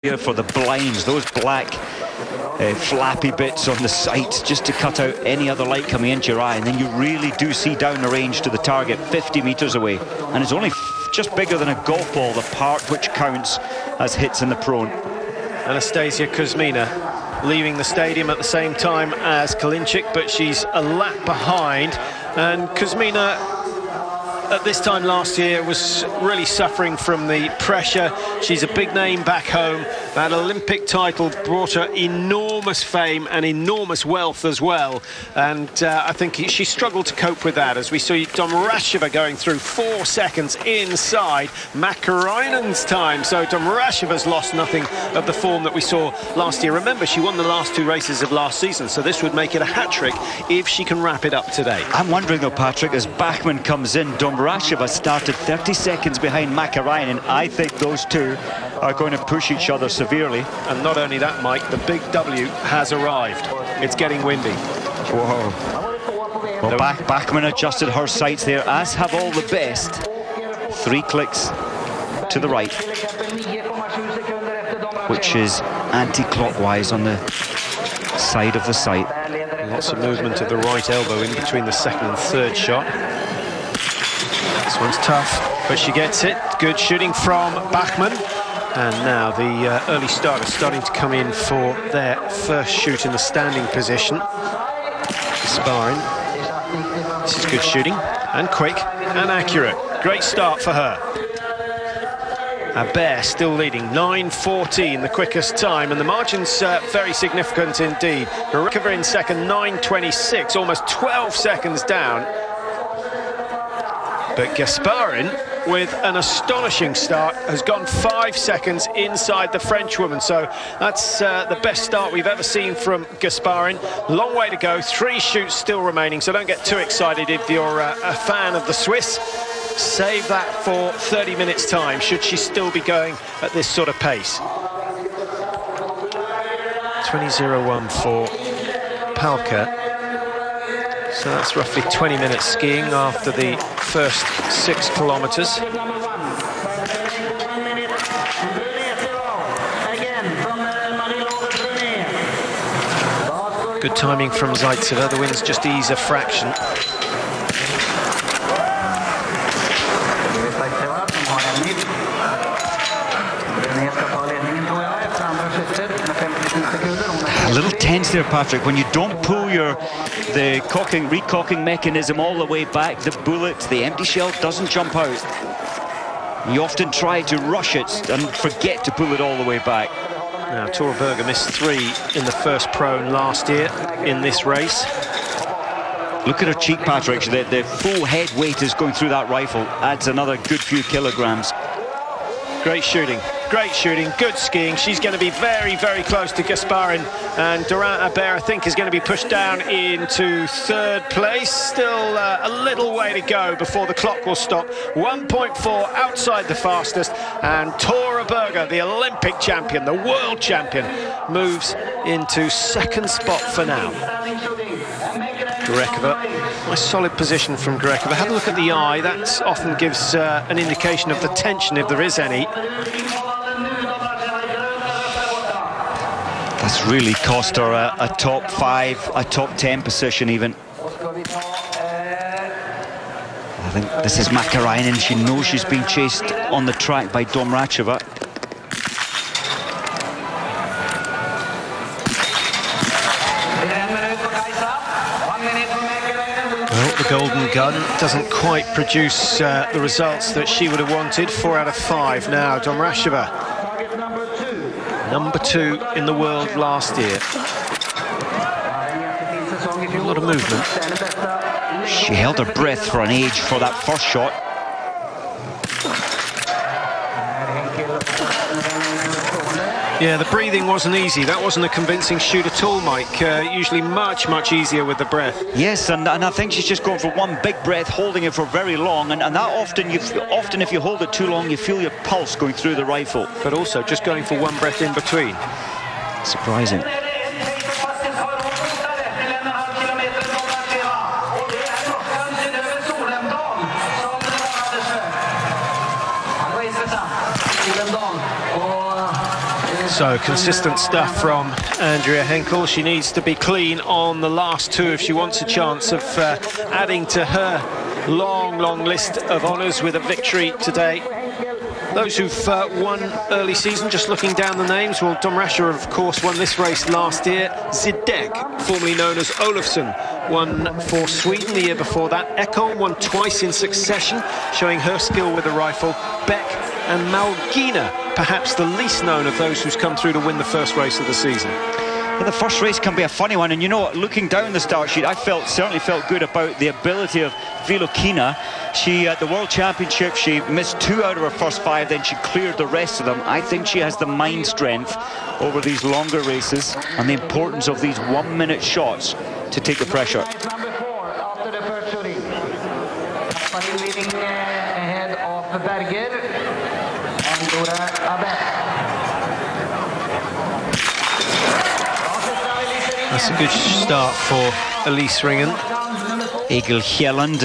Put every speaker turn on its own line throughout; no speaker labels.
Here for the blinds, those black flappy bits on the sights, just to cut out any other light coming into your eye, and then you really do see down the range to the target 50 meters away, and it's only just bigger than a golf ball, the part which counts as hits in the prone.
Anastasia Kuzmina leaving the stadium at the same time as Kalinchik, but she's a lap behind, and Kuzmina at this time last year was really suffering from the pressure. She's a big name back home. That Olympic title brought her enormous fame and enormous wealth as well, and I think she struggled to cope with that, as we saw Domracheva going through 4 seconds inside Makarainen's time. So Domracheva's lost nothing of the form that we saw last year. Remember, she won the last 2 races of last season, so this would make it a hat-trick if she can wrap it up today.
I'm wondering though, Patrick, as Bachmann comes in, Domracheva started 30 seconds behind Makarainen. I think those two are going to push each other severely.
And not only that, Mike, the big W has arrived. It's getting windy.
Whoa. Well, Bachmann adjusted her sights there, as have all the best. 3 clicks to the right, which is anti-clockwise on the side of the sight.
Lots of movement of the right elbow in between the second and third shot. This one's tough, but she gets it. Good shooting from Bachmann. And now the early starters starting to come in for their first shoot in the standing position. Sparring. This is good shooting, and quick and accurate. Great start for her. Bear still leading, 9:14, the quickest time, and the margin's very significant indeed. Garikova in second, 9:26, almost 12 seconds down. But Gasparin, with an astonishing start, has gone 5 seconds inside the Frenchwoman. So that's the best start we've ever seen from Gasparin. Long way to go, 3 shoots still remaining, so don't get too excited if you're a fan of the Swiss. Save that for 30 minutes time, should she still be going at this sort of pace. 20.01 for Palka. So that's roughly 20 minutes skiing after the first 6 kilometers. Good timing from Zaitseva. The winds just ease a fraction.
A little tense there, Patrick, when you don't pull the recocking mechanism all the way back. The bullet, the empty shell doesn't jump out. You often try to rush it and forget to pull it all the way back.
Now, Tora Berger missed 3 in the first prone last year in this race.
Look at her cheek, Patrick. The full head weight is going through that rifle. Adds another good few kilograms.
Great shooting, good skiing. She's going to be very, very close to Gasparin, and Durant Abert, I think, is going to be pushed down into 3rd place. Still a little way to go before the clock will stop. 1.4 outside the fastest, and Tora Berger, the Olympic champion, the world champion, moves into 2nd spot for now. Garekova, nice solid position from Garekova. Have a look at the eye. That often gives an indication of the tension, if there is any.
That's really cost her a top 5, a top 10 position even. I think this is Makarainen. She knows she's being chased on the track by Domracheva.
Well, the golden gun doesn't quite produce the results that she would have wanted. 4 out of 5 now. Domracheva, number 2 in the world last year. A lot of movement.
She held her breath for an age for that first shot.
Yeah, the breathing wasn't easy. That wasn't a convincing shoot at all, Mike. Usually much, much easier with the breath.
Yes, and I think she's just going for one big breath, holding it for very long, and that often if you hold it too long, you feel your pulse going through the rifle.
But also just going for one breath in between.
Surprising.
So consistent stuff from Andrea Henkel. She needs to be clean on the last two if she wants a chance of adding to her long list of honours with a victory today. Those who've won early season, just looking down the names, well, Dom Rascher, of course, won this race last year. Zidek, formerly known as Olofsson, won for Sweden the year before that. E.ON won twice in succession, showing her skill with the rifle. Beck and Malgina, perhaps the least known of those who's come through to win the first race of the season.
Well, the first race can be a funny one, and you know what, looking down the start sheet, I certainly felt good about the ability of Vilokina. She, at the World Championship, she missed 2 out of her first 5, then she cleared the rest of them. I think she has the mind strength over these longer races and the importance of these 1-minute shots to take the pressure.
Number 4 after the first shooting. Leading ahead of Berger and Dora Abel.
That's a good start for Elise Ringen.
Egil Hjelland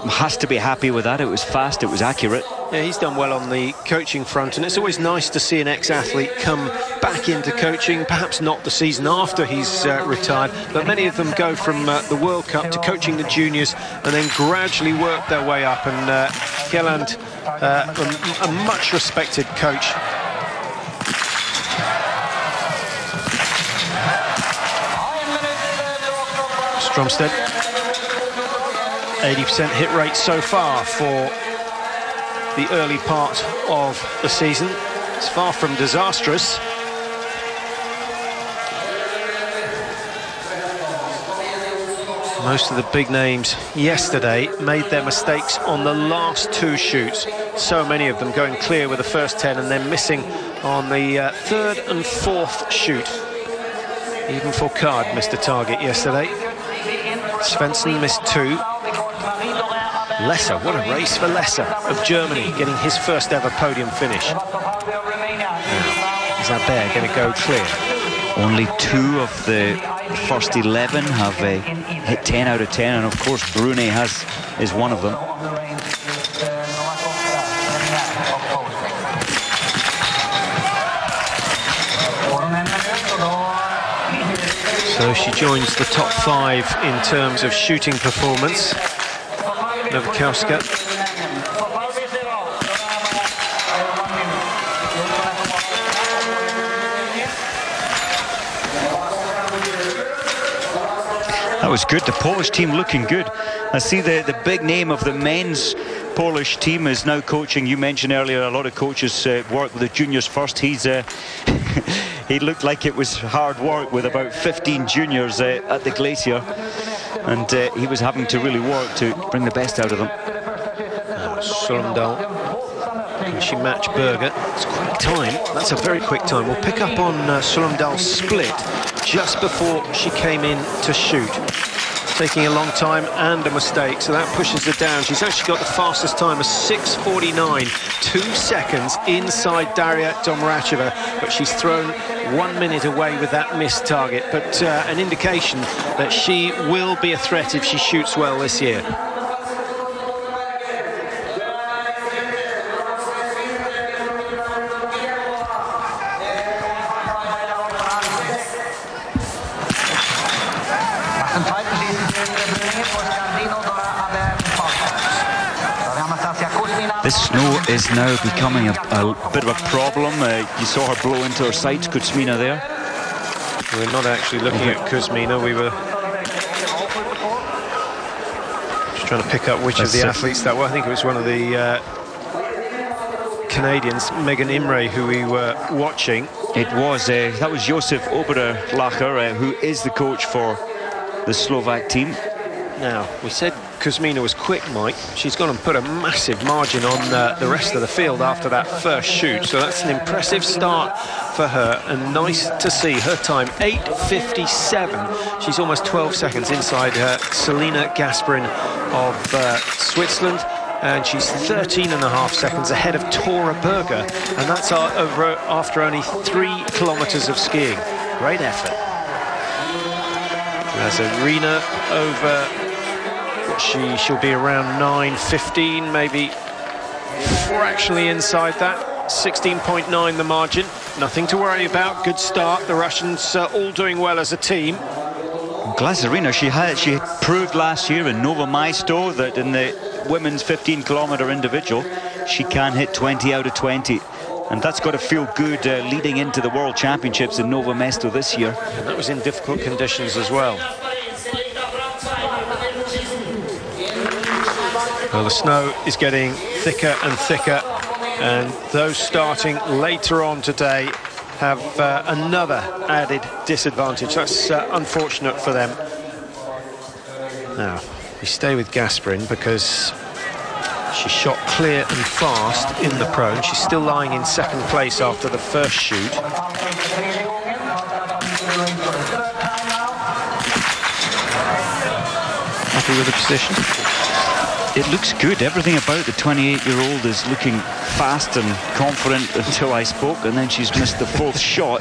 has to be happy with that. It was fast, it was accurate.
Yeah, he's done well on the coaching front, and it's always nice to see an ex-athlete come back into coaching, perhaps not the season after he's retired, but many of them go from the World Cup to coaching the juniors and then gradually work their way up, and Hjelland, a much respected coach. Stromstedt, 80% hit rate so far for the early part of the season. It's far from disastrous. Most of the big names yesterday made their mistakes on the last 2 shoots. So many of them going clear with the first 10 and then missing on the 3rd and 4th shoot. Even Fourcade missed a target yesterday. Svensson missed 2. Lesser, what a race for Lesser of Germany, getting his first ever podium finish. Is Abel going to go clear?
Only 2 of the first 11 have hit 10 out of 10, and of course Brune is one of them.
So she joins the top 5 in terms of shooting performance. Nowakowska.
That was good. The Polish team looking good. I see the big name of the men's Polish team is now coaching. You mentioned earlier a lot of coaches work with the juniors first. He looked like it was hard work with about 15 juniors at the Glacier, and he was having to really work to bring the best out of them.
Solomdal, can she match Berger? It's a quick time. That's a very quick time. We'll pick up on Solomdal's split just before she came in to shoot. Taking a long time and a mistake, so that pushes her down. She's actually got the fastest time of 6:49, 2 seconds inside Daria Domracheva, but she's thrown 1 minute away with that missed target, but an indication that she will be a threat if she shoots well this year.
This snow is now becoming a bit of a problem. You saw her blow into her sights, Kuzmina there.
We're not actually looking at Kuzmina. We were just trying to pick up which of the athletes that were. I think it was one of the Canadians, Megan Imre, who we were watching.
It was. That was Josef Oberlacher, who is the coach for the Slovak team.
Now, we said Kuzmina was quick, Mike. She's gone and put a massive margin on the rest of the field after that first shoot. So that's an impressive start for her, and nice to see her time, 8:57. She's almost 12 seconds inside Selina Gasparin of Switzerland, and she's 13.5 seconds ahead of Tora Berger, and that's after only 3 kilometers of skiing. Great effort. There's Arena over. She'll be around 9:15, maybe fractionally inside that. 16.9 the margin. nothing to worry about. Good start. The Russians all doing well as a team.
Glazarina, she proved last year in Nova Maesto that in the women's 15-kilometer individual, she can hit 20 out of 20. And that's got to feel good leading into the World Championships in Nova Mesto this year.
And that was in difficult conditions as well. Well, the snow is getting thicker and thicker, and those starting later on today have another added disadvantage. That's unfortunate for them. Now, we stay with Gasperin because she shot clear and fast in the pro, and she's still lying in second place after the first shoot. Happy with the position?
It looks good. Everything about the 28-year-old is looking fast and confident until I spoke, and then she's missed the fourth shot.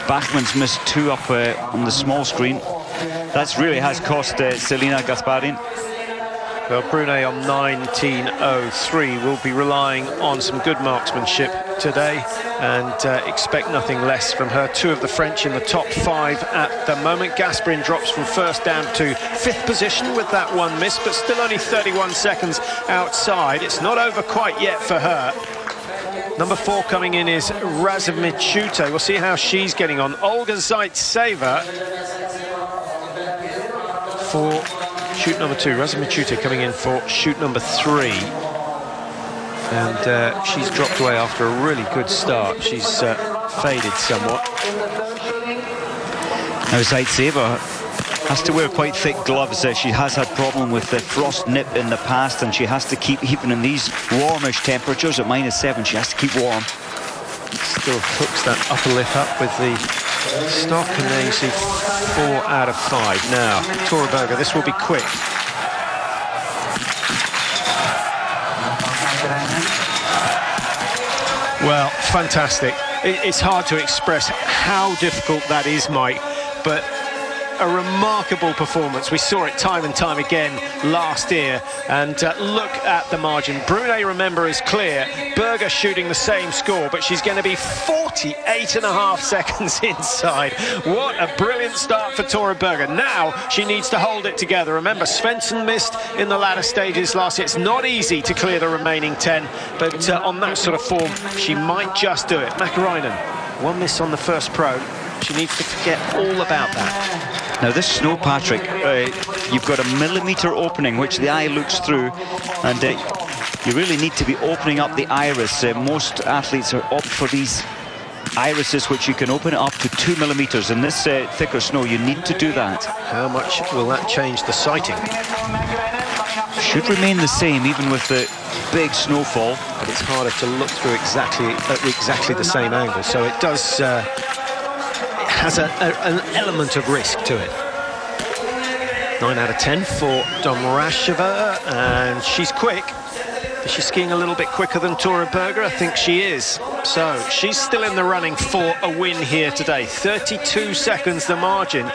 Bachmann's missed two up on the small screen. That really has cost Selina Gasparin.
Well, Brunet on 19.03 will be relying on some good marksmanship today and expect nothing less from her. Two of the French in the top 5 at the moment. Gasperin drops from first down to 5th position with that one miss, but still only 31 seconds outside. It's not over quite yet for her. Number 4 coming in is Razumachute. We'll see how she's getting on. Olga Zaitseva for shoot number 2. Razumachute coming in for shoot number 3. And she's dropped away after a really good start. She's faded somewhat.
Now Zaitseva has to wear quite thick gloves. She has had problem with the frost nip in the past, and she has to keep, even in these warmish temperatures at -7, she has to keep warm.
Still hooks that upper lip up with the stock, and there you see 4 out of 5. Now, Tora Berger, this will be quick. Well, fantastic. It's hard to express how difficult that is, Mike, but a remarkable performance. We saw it time and time again last year, and look at the margin. Brunet, remember, is clear. Berger shooting the same score, but she's going to be 48.5 seconds inside. What a brilliant start for Tora Berger. Now she needs to hold it together. Remember, Svensson missed in the latter stages last year. It's not easy to clear the remaining 10, but on that sort of form, she might just do it. Mäkäräinen, 1 miss on the first pro. She needs to forget all about that.
Now this snow, Patrick, you've got a millimetre opening which the eye looks through, and you really need to be opening up the iris. Most athletes opt for these irises which you can open it up to 2 millimetres. In this thicker snow, you need to do that.
How much will that change the sighting?
Should remain the same even with the big snowfall,
but it's harder to look through exactly the same angle, so it does has an element of risk to it. 9 out of 10 for Domracheva, and she's quick. Is she skiing a little bit quicker than Tora Berger? I think she is. So she's still in the running for a win here today. 32 seconds the margin.